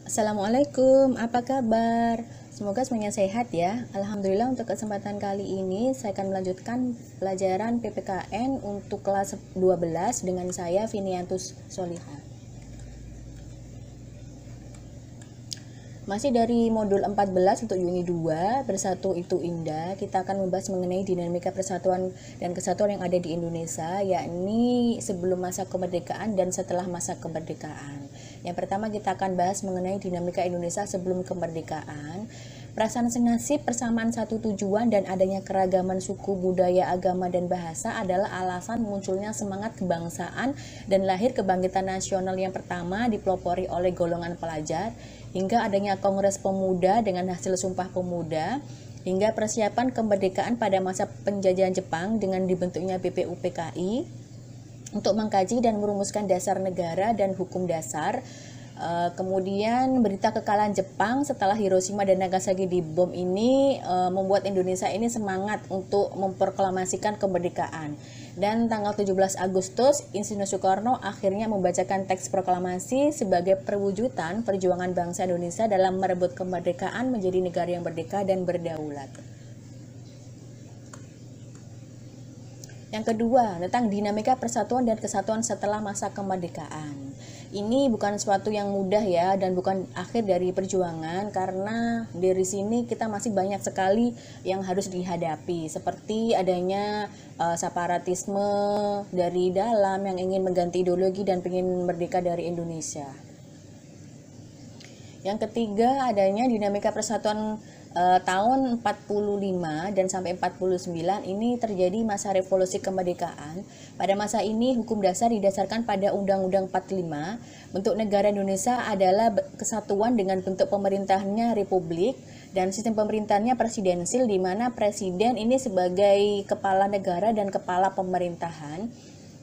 Assalamualaikum, apa kabar? Semoga semuanya sehat ya. Alhamdulillah untuk kesempatan kali ini saya akan melanjutkan pelajaran PPKN untuk kelas 12 dengan saya Viniantus Soliha. Masih dari modul 14 untuk Uni 2, Bersatu Itu Indah, kita akan membahas mengenai dinamika persatuan dan kesatuan yang ada di Indonesia, yakni sebelum masa kemerdekaan dan setelah masa kemerdekaan. Yang pertama kita akan bahas mengenai dinamika Indonesia sebelum kemerdekaan. Perasaan senasib, persamaan satu tujuan, dan adanya keragaman suku, budaya, agama, dan bahasa adalah alasan munculnya semangat kebangsaan dan lahir kebangkitan nasional yang pertama dipelopori oleh golongan pelajar, hingga adanya Kongres Pemuda dengan hasil Sumpah Pemuda, hingga persiapan kemerdekaan pada masa penjajahan Jepang dengan dibentuknya BPUPKI untuk mengkaji dan merumuskan dasar negara dan hukum dasar. Kemudian berita kekalahan Jepang setelah Hiroshima dan Nagasaki dibom ini membuat Indonesia ini semangat untuk memproklamasikan kemerdekaan. Dan tanggal 17 Agustus, Insinyur Soekarno akhirnya membacakan teks proklamasi sebagai perwujudan perjuangan bangsa Indonesia dalam merebut kemerdekaan menjadi negara yang merdeka dan berdaulat. Yang kedua, tentang dinamika persatuan dan kesatuan setelah masa kemerdekaan. Ini bukan sesuatu yang mudah ya, dan bukan akhir dari perjuangan, karena dari sini kita masih banyak sekali yang harus dihadapi, seperti adanya separatisme dari dalam yang ingin mengganti ideologi dan ingin merdeka dari Indonesia. Yang ketiga, adanya dinamika persatuan tahun 45 dan sampai 49 ini terjadi masa revolusi kemerdekaan. Pada masa ini hukum dasar didasarkan pada Undang-Undang 45. Bentuk negara Indonesia adalah kesatuan dengan bentuk pemerintahannya republik dan sistem pemerintahannya presidensil, di mana presiden ini sebagai kepala negara dan kepala pemerintahan.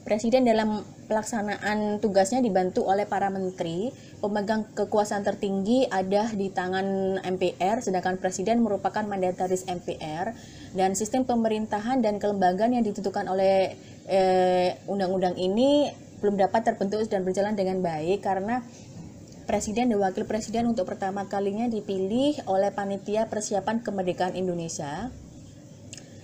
Presiden dalam pelaksanaan tugasnya dibantu oleh para menteri. Pemegang kekuasaan tertinggi ada di tangan MPR, sedangkan presiden merupakan mandataris MPR. Dan sistem pemerintahan dan kelembagaan yang ditentukan oleh undang-undang ini belum dapat terbentuk dan berjalan dengan baik karena presiden dan wakil presiden untuk pertama kalinya dipilih oleh Panitia Persiapan Kemerdekaan Indonesia.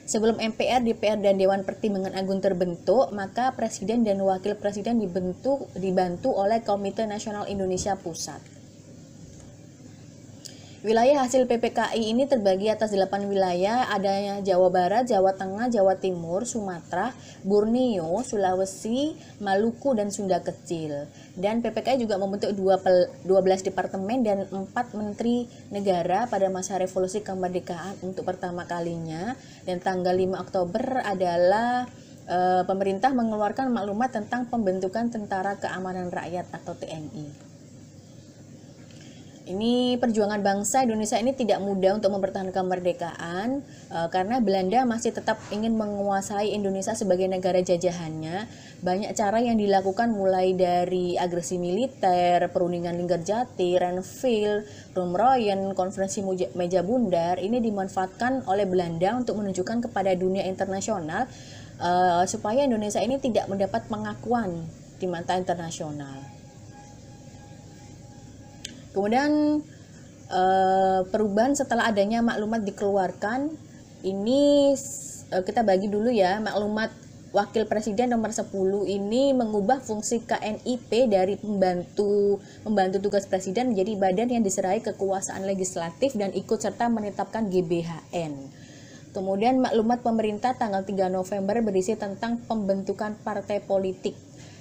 Sebelum MPR, DPR, dan Dewan Pertimbangan Agung terbentuk, maka Presiden dan Wakil Presiden dibantu oleh Komite Nasional Indonesia Pusat. Wilayah hasil PPKI ini terbagi atas 8 wilayah, adanya Jawa Barat, Jawa Tengah, Jawa Timur, Sumatera, Borneo, Sulawesi, Maluku, dan Sunda Kecil. Dan PPKI juga membentuk 12 departemen dan 4 menteri negara pada masa revolusi kemerdekaan untuk pertama kalinya. Dan tanggal 5 Oktober adalah pemerintah mengeluarkan maklumat tentang pembentukan Tentara Keamanan Rakyat atau TNI. Ini perjuangan bangsa Indonesia ini tidak mudah untuk mempertahankan kemerdekaan karena Belanda masih tetap ingin menguasai Indonesia sebagai negara jajahannya. Banyak cara yang dilakukan mulai dari agresi militer, perundingan Linggarjati, Renville, Romeroyen, konferensi meja bundar ini dimanfaatkan oleh Belanda untuk menunjukkan kepada dunia internasional supaya Indonesia ini tidak mendapat pengakuan di mata internasional. Kemudian perubahan setelah adanya maklumat dikeluarkan, ini kita bagi dulu ya. Maklumat Wakil Presiden nomor 10 ini mengubah fungsi KNIP dari membantu tugas Presiden menjadi badan yang diserahi kekuasaan legislatif dan ikut serta menetapkan GBHN. Kemudian maklumat pemerintah tanggal 3 November berisi tentang pembentukan partai politik.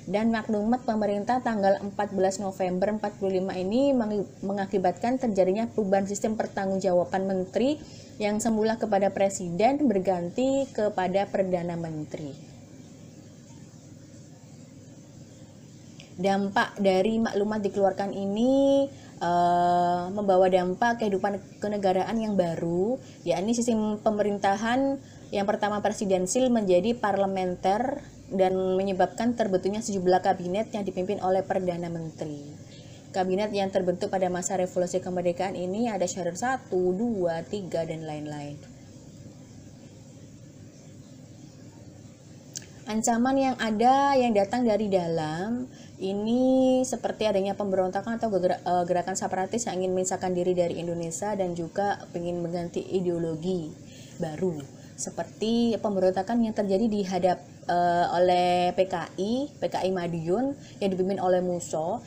Dan maklumat pemerintah tanggal 14 November 45 ini mengakibatkan terjadinya perubahan sistem pertanggungjawaban menteri yang semula kepada presiden berganti kepada perdana menteri. Dampak dari maklumat dikeluarkan ini membawa dampak kehidupan kenegaraan yang baru, yakni sistem pemerintahan yang pertama presidensil menjadi parlementer dan menyebabkan terbentuknya sejumlah kabinet yang dipimpin oleh Perdana Menteri. Kabinet yang terbentuk pada masa revolusi kemerdekaan ini ada syarat 1, 2, 3, dan lain-lain. Ancaman yang ada yang datang dari dalam, Ini seperti adanya pemberontakan atau gerakan separatis yang ingin memisahkan diri dari Indonesia dan juga ingin mengganti ideologi baru. Seperti pemberontakan yang terjadi oleh PKI Madiun yang dipimpin oleh Musso.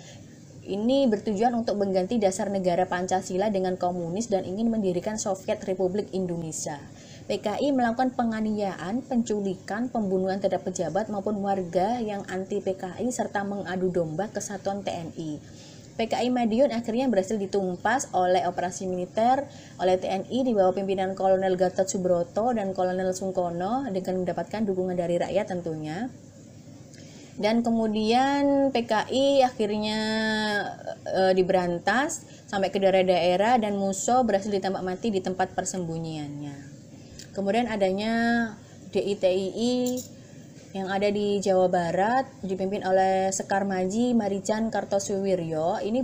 Ini bertujuan untuk mengganti dasar negara Pancasila dengan komunis dan ingin mendirikan Soviet Republik Indonesia. PKI melakukan penganiayaan, penculikan, pembunuhan terhadap pejabat maupun warga yang anti PKI serta mengadu domba kesatuan TNI. PKI Madiun akhirnya berhasil ditumpas oleh operasi militer oleh TNI di bawah pimpinan Kolonel Gatot Subroto dan Kolonel Sungkono dengan mendapatkan dukungan dari rakyat tentunya. Dan kemudian PKI akhirnya diberantas sampai ke daerah-daerah dan Musso berhasil ditembak mati di tempat persembunyiannya. Kemudian adanya DITII yang ada di Jawa Barat dipimpin oleh Sekar Maji Marican Kartosuwiryo. Ini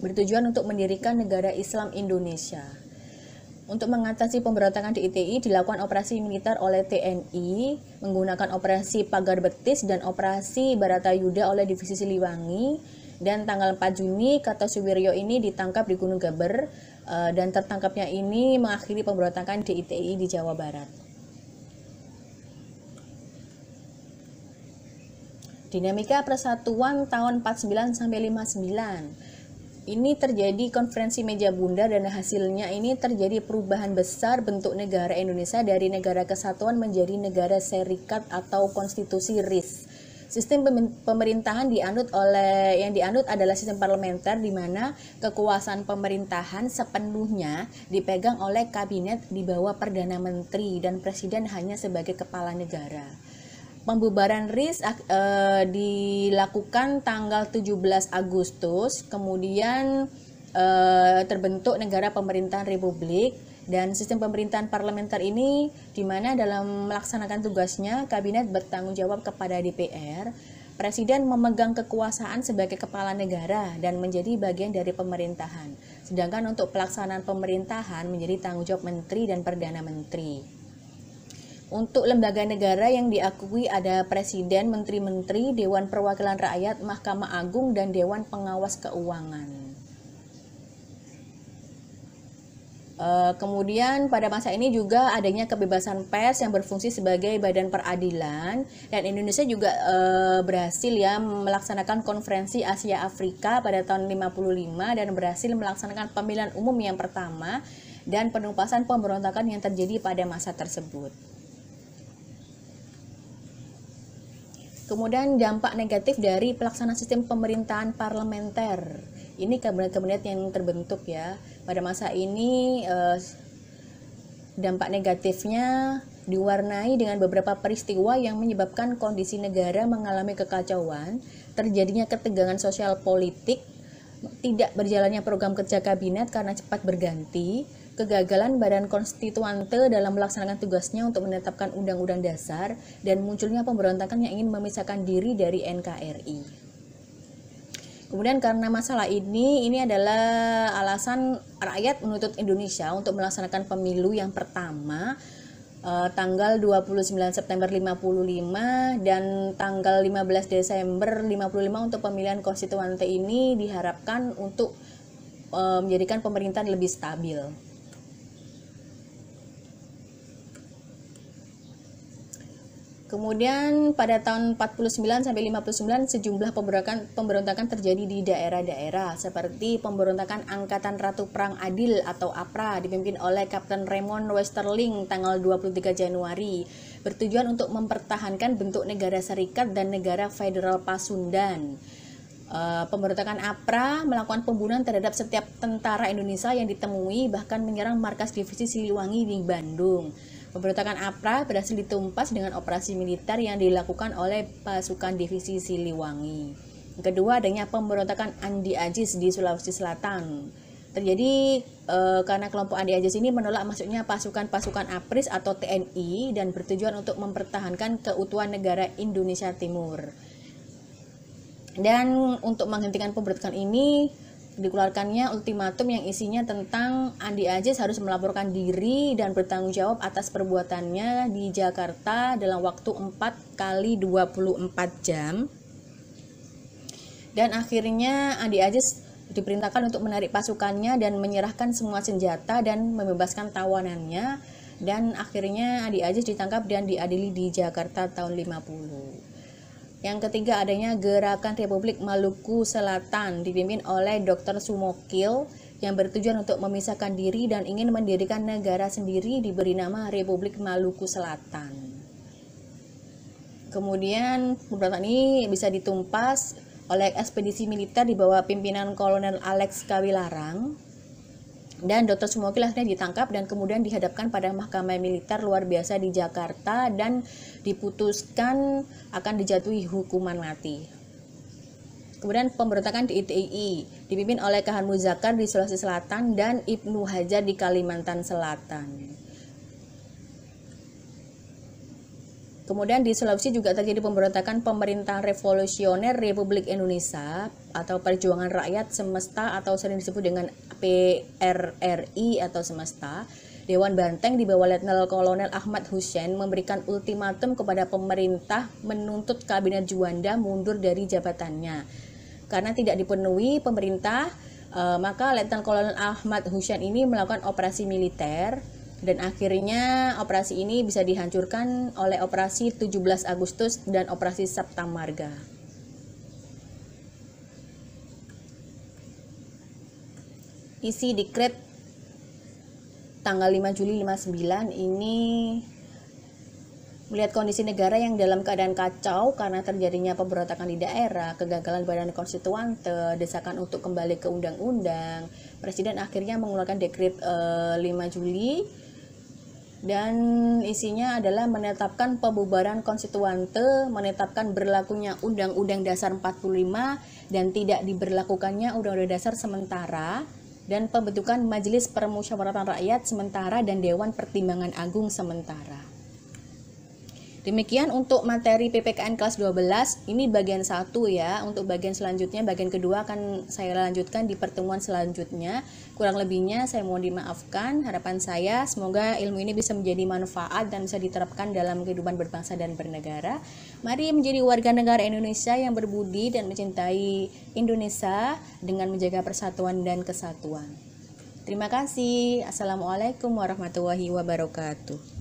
bertujuan untuk mendirikan negara Islam Indonesia. Untuk mengatasi pemberontakan DITII dilakukan operasi militer oleh TNI menggunakan operasi Pagar Betis dan operasi Baratayuda oleh Divisi Siliwangi. Dan tanggal 4 Juni Kartosuwiryo ini ditangkap di Gunung Gaber dan tertangkapnya ini mengakhiri pemberontakan DITII di Jawa Barat. Dinamika Persatuan tahun 49 sampai 59. Ini terjadi konferensi meja bundar dan hasilnya ini terjadi perubahan besar bentuk negara Indonesia dari negara kesatuan menjadi negara serikat atau konstitusi RIS. Sistem pemerintahan yang dianut adalah sistem parlementer di mana kekuasaan pemerintahan sepenuhnya dipegang oleh kabinet di bawah Perdana Menteri dan Presiden hanya sebagai kepala negara. Pembubaran RIS dilakukan tanggal 17 Agustus, kemudian terbentuk negara pemerintahan republik. Dan sistem pemerintahan parlementer ini di mana dalam melaksanakan tugasnya kabinet bertanggung jawab kepada DPR, presiden memegang kekuasaan sebagai kepala negara dan menjadi bagian dari pemerintahan. Sedangkan untuk pelaksanaan pemerintahan menjadi tanggung jawab menteri dan perdana menteri. Untuk lembaga negara yang diakui ada presiden, menteri-menteri, Dewan Perwakilan Rakyat, Mahkamah Agung, dan Dewan Pengawas Keuangan. Kemudian pada masa ini juga adanya kebebasan pers yang berfungsi sebagai badan peradilan dan Indonesia juga berhasil ya melaksanakan konferensi Asia Afrika pada tahun 55 dan berhasil melaksanakan pemilihan umum yang pertama dan penumpasan pemberontakan yang terjadi pada masa tersebut. Kemudian dampak negatif dari pelaksanaan sistem pemerintahan parlementer. Ini kabinet-kabinet yang terbentuk ya. Pada masa ini dampak negatifnya diwarnai dengan beberapa peristiwa yang menyebabkan kondisi negara mengalami kekacauan, terjadinya ketegangan sosial politik, tidak berjalannya program kerja kabinet karena cepat berganti, kegagalan Badan Konstituante dalam melaksanakan tugasnya untuk menetapkan Undang-Undang Dasar, dan munculnya pemberontakan yang ingin memisahkan diri dari NKRI. Kemudian karena masalah ini adalah alasan rakyat menuntut Indonesia untuk melaksanakan pemilu yang pertama tanggal 29 September 55 dan tanggal 15 Desember 55 untuk pemilihan konstituante ini diharapkan untuk menjadikan pemerintahan lebih stabil. Kemudian pada tahun 49 sampai 59 sejumlah pemberontakan terjadi di daerah-daerah seperti pemberontakan Angkatan Ratu Perang Adil atau APRA dipimpin oleh Kapten Raymond Westerling tanggal 23 Januari bertujuan untuk mempertahankan bentuk negara serikat dan negara federal Pasundan. Pemberontakan APRA melakukan pembunuhan terhadap setiap tentara Indonesia yang ditemui bahkan menyerang markas divisi Siliwangi di Bandung. Pemberontakan APRA berhasil ditumpas dengan operasi militer yang dilakukan oleh pasukan divisi Siliwangi. Yang kedua adanya pemberontakan Andi Ajis di Sulawesi Selatan. Terjadi karena kelompok Andi Ajis ini menolak masuknya pasukan-pasukan APRIS atau TNI dan bertujuan untuk mempertahankan keutuhan negara Indonesia Timur. Dan untuk menghentikan pemberontakan ini dikeluarkannya ultimatum yang isinya tentang Andi Ajis harus melaporkan diri dan bertanggung jawab atas perbuatannya di Jakarta dalam waktu 4 kali 24 jam. Dan akhirnya Andi Aziz diperintahkan untuk menarik pasukannya dan menyerahkan semua senjata dan membebaskan tawanannya. Dan akhirnya Andi Aziz ditangkap dan diadili di Jakarta tahun 50. Yang ketiga, adanya Gerakan Republik Maluku Selatan dipimpin oleh Dr. Sumokil yang bertujuan untuk memisahkan diri dan ingin mendirikan negara sendiri, diberi nama Republik Maluku Selatan. Kemudian pemberontakan ini bisa ditumpas oleh ekspedisi militer di bawah pimpinan Kolonel Alex Kawilarang, dan Dr. Sumokil akhirnya ditangkap dan kemudian dihadapkan pada mahkamah militer luar biasa di Jakarta dan diputuskan akan dijatuhi hukuman mati. Kemudian pemberontakan di ITI dipimpin oleh Khan Muzakar di Sulawesi Selatan dan Ibnu Hajar di Kalimantan Selatan. Kemudian di Sulawesi juga terjadi pemberontakan Pemerintahan Revolusioner Republik Indonesia atau Perjuangan Rakyat Semesta atau sering disebut dengan PRRI atau Semesta. Dewan Banteng di bawah Letnan Kolonel Ahmad Hussein memberikan ultimatum kepada pemerintah menuntut Kabinet Juanda mundur dari jabatannya. Karena tidak dipenuhi pemerintah, maka Letnan Kolonel Ahmad Hussein ini melakukan operasi militer. Dan akhirnya operasi ini bisa dihancurkan oleh operasi 17 Agustus dan operasi Sabta Marga. Isi dekret tanggal 5 Juli 59 ini melihat kondisi negara yang dalam keadaan kacau karena terjadinya pemberontakan di daerah, kegagalan badan konstituante, desakan untuk kembali ke undang-undang. Presiden akhirnya mengeluarkan dekret 5 Juli dan isinya adalah menetapkan pembubaran konstituante, menetapkan berlakunya Undang-Undang Dasar 45 dan tidak diberlakukannya Undang-Undang Dasar sementara, dan pembentukan Majelis Permusyawaratan Rakyat sementara dan Dewan Pertimbangan Agung sementara. Demikian untuk materi PPKN kelas 12, ini bagian 1 ya. Untuk bagian selanjutnya, bagian kedua akan saya lanjutkan di pertemuan selanjutnya. Kurang lebihnya saya mohon dimaafkan. Harapan saya semoga ilmu ini bisa menjadi manfaat dan bisa diterapkan dalam kehidupan berbangsa dan bernegara. Mari menjadi warga negara Indonesia yang berbudi dan mencintai Indonesia dengan menjaga persatuan dan kesatuan. Terima kasih. Assalamualaikum warahmatullahi wabarakatuh.